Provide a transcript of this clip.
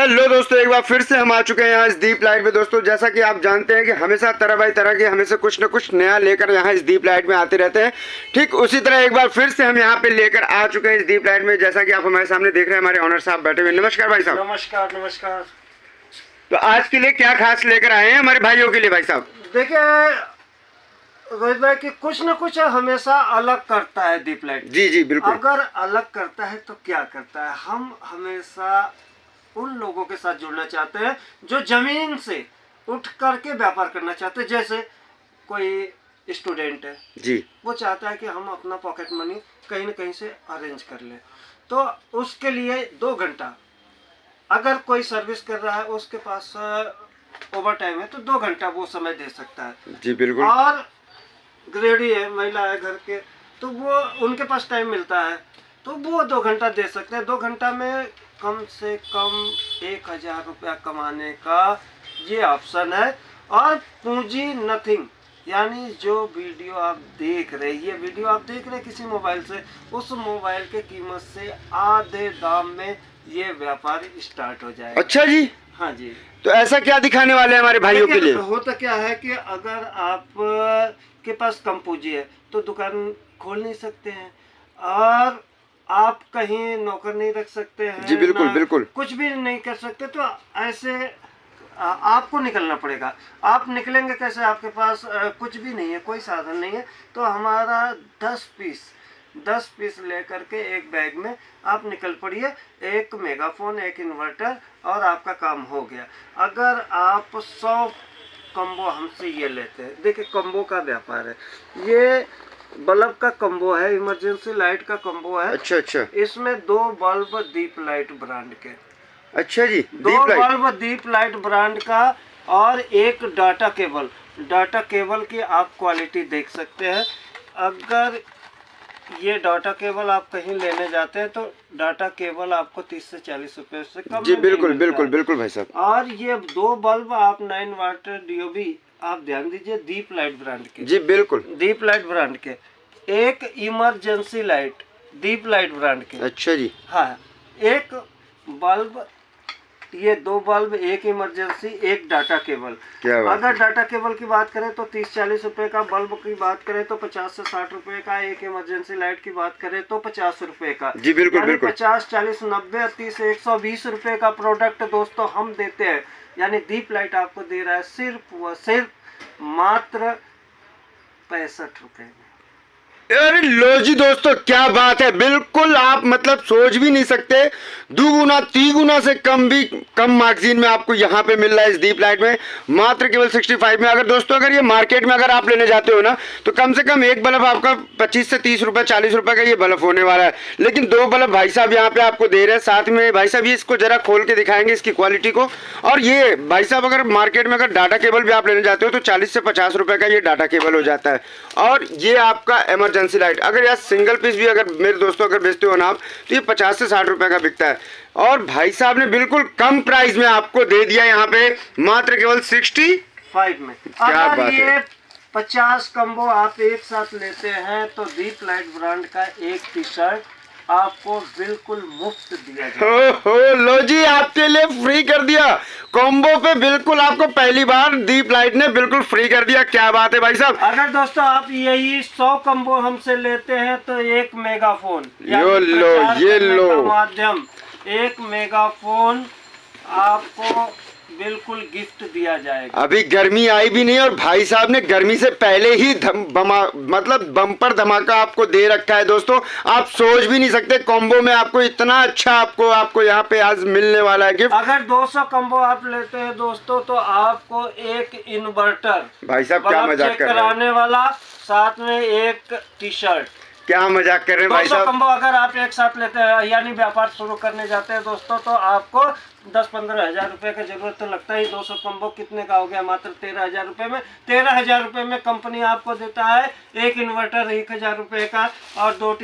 Hello दोस्तों, एक बार फिर से हम आ चुके हैं यहाँ इस दीप लाइट में। दोस्तों जैसा कि आप जानते हैं कि हमेशा तरह बाई तरह के हमेशा कुछ न कुछ नया लेकर यहाँ इस दीप लाइट में आते रहते हैं। ठीक उसी तरह एक बार फिर से हम यहाँ पे लेकर आ चुके हैं इस दीप लाइट में। जैसा कि आप हमारे सामने देख रहे हैं, हमारे ऑनर साहब बैठे हुए। नमस्कार भाई साहब। नमस्कार नमस्कार। तो आज के लिए क्या खास लेकर आए हैं हमारे भाइयों के लिए भाई साहब? देखिए रोहित भाई कि कुछ न कुछ हमेशा अलग करता है दीप लाइट। जी जी बिल्कुल। अगर अलग करता है तो क्या करता है, हम हमेशा उन लोगों के साथ जुड़ना चाहते हैं जो जमीन से उठ करके व्यापार करना चाहते हैं। जैसे कोई स्टूडेंट है जी, वो चाहता है कि हम अपना पॉकेट मनी कहीं न कहीं से अरेंज कर लें, तो उसके लिए 2 घंटा अगर कोई सर्विस कर रहा है, उसके पास ओवर टाइम है तो 2 घंटा वो समय दे सकता है। जी बिल्कुल। और गृहिणी है, महिला है घर के, तो वो उनके पास टाइम मिलता है तो वो 2 घंटा दे सकते हैं। 2 घंटा में कम से कम 1000 रुपया कमाने का ये ऑप्शन है। और पूंजी नथिंग, यानी जो वीडियो आप देख रहे हैं, ये वीडियो आप देख रहे हैं किसी मोबाइल से, उस मोबाइल के कीमत से आधे दाम में ये व्यापार स्टार्ट हो जाएगा। अच्छा जी। हाँ जी। तो ऐसा क्या दिखाने वाले हैं हमारे भाइयों के लिए? होता क्या है कि अगर आप के पास कम पूंजी है तो दुकान खोल नहीं सकते हैं, और आप कहीं नौकर नहीं रख सकते हैं। जी बिल्कुल बिल्कुल। कुछ भी नहीं कर सकते, तो ऐसे आपको निकलना पड़ेगा। आप निकलेंगे कैसे? आपके पास कुछ भी नहीं है, कोई साधन नहीं है, तो हमारा 10 पीस लेकर के एक बैग में आप निकल पड़िए। एक मेगाफोन, एक इन्वर्टर, और आपका काम हो गया। अगर आप 100 कम्बो हमसे ये लेते हैं, देखिए कम्बो का व्यापार है, ये बल्ब का कम्बो है, इमरजेंसी लाइट का कम्बो है। अच्छा अच्छा। इसमें 2 बल्ब दीप लाइट ब्रांड के। अच्छा जी। 2 बल्ब दीप लाइट ब्रांड का, और एक डाटा केबल। डाटा केबल की आप क्वालिटी देख सकते हैं। अगर ये डाटा केबल आप कहीं लेने जाते हैं तो डाटा केबल आपको 30 से 40 रुपए से कम जी में बिल्कुल नहीं मिलता बिल्कुल है। बिल्कुल भाई साहब। और ये 2 बल्ब आप 9 वाट DOB आप ध्यान दीजिए, दीप लाइट ब्रांड के। जी बिल्कुल। दीप लाइट ब्रांड के। एक इमरजेंसी लाइट दीप लाइट ब्रांड के। अच्छा जी। हाँ, एक बल्ब, ये 2 बल्ब, एक इमरजेंसी, एक डाटा केबल। क्या बात अगर डाटा केबल की बात करें तो 30-40 रुपए का, बल्ब की बात करें तो 50 से 60 रुपए का, एक इमरजेंसी लाइट की बात करें तो 50 रुपए का। जी बिल्कुल बिल्कुल। 50, 40, 90, 30, 120 रुपए का प्रोडक्ट दोस्तों हम देते हैं। यानी दीप लाइट आपको दे रहा है सिर्फ व सिर्फ मात्र 65 रुपए में। अरे लो जी दोस्तों, क्या बात है। बिल्कुल आप मतलब सोच भी नहीं सकते, 2 गुना 3 गुना से कम मार्जिन में आपको यहाँ पे मिल रहा है इस दीप लाइट में, मात्र केवल 65 में। अगर दोस्तों अगर ये मार्केट में अगर आप लेने जाते हो ना, तो कम से कम एक बल्ब आपका 25 से 30 रुपए 40 रुपए का ये बल्ब होने वाला है। लेकिन 2 बल्ब भाई साहब यहाँ पे आपको दे रहे हैं। साथ में भाई साहब ये इसको जरा खोल के दिखाएंगे इसकी क्वालिटी को। और ये भाई साहब अगर मार्केट में अगर डाटा केबल भी आप लेने जाते हो तो 40 से 50 रुपए का ये डाटा केबल हो जाता है। और ये आपका इमरजेंसी लाइट, अगर यार सिंगल पीस भी अगर मेरे दोस्तों अगर बेचते हो ना आप, तो ये 50 से 60 रुपए का बिकता है। और भाई साहब ने बिल्कुल कम प्राइस में आपको दे दिया यहाँ पे, मात्र केवल 65 में। क्या अगर बात ये है। 50 कम्बो आप एक साथ लेते हैं तो दीप लाइट ब्रांड का एक टी-शर्ट आपको बिल्कुल मुफ्त दिया जाएगा। हो लो जी, आपके लिए फ्री कर दिया कॉम्बो पे। बिल्कुल आपको पहली बार दीप लाइट ने बिल्कुल फ्री कर दिया। क्या बात है भाई साहब। अगर दोस्तों आप यही 100 कम्बो हमसे लेते हैं तो एक मेगाफोन, ये लो माध्यम, एक मेगाफोन आपको बिल्कुल गिफ्ट दिया जाएगा। अभी गर्मी आई भी नहीं और भाई साहब ने गर्मी से पहले ही मतलब बम्पर धमाका आपको दे रखा है दोस्तों। आप सोच भी नहीं सकते कॉम्बो में आपको इतना अच्छा आपको यहाँ पे आज मिलने वाला है गिफ्ट। अगर 200 कम्बो आप लेते हैं दोस्तों तो आपको एक इन्वर्टर, भाई साहब क्या मजाक कर रहे हैं, कराने वाला, साथ में एक टी-शर्ट। क्या मजाक कर रहे हैं भाई 200 साहब। कम्बो अगर आप एक साथ लेते हैं, यानी व्यापार शुरू करने जाते हैं दोस्तों, तो आपको 10-15 हजार रुपए का जरूरत तो लगता ही। 200 कम्बो कितने का हो गया? मात्र 13,000 रुपए में। 13,000 रुपए में कंपनी आपको देता है एक इन्वर्टर 1,000 रुपए का और 2 टी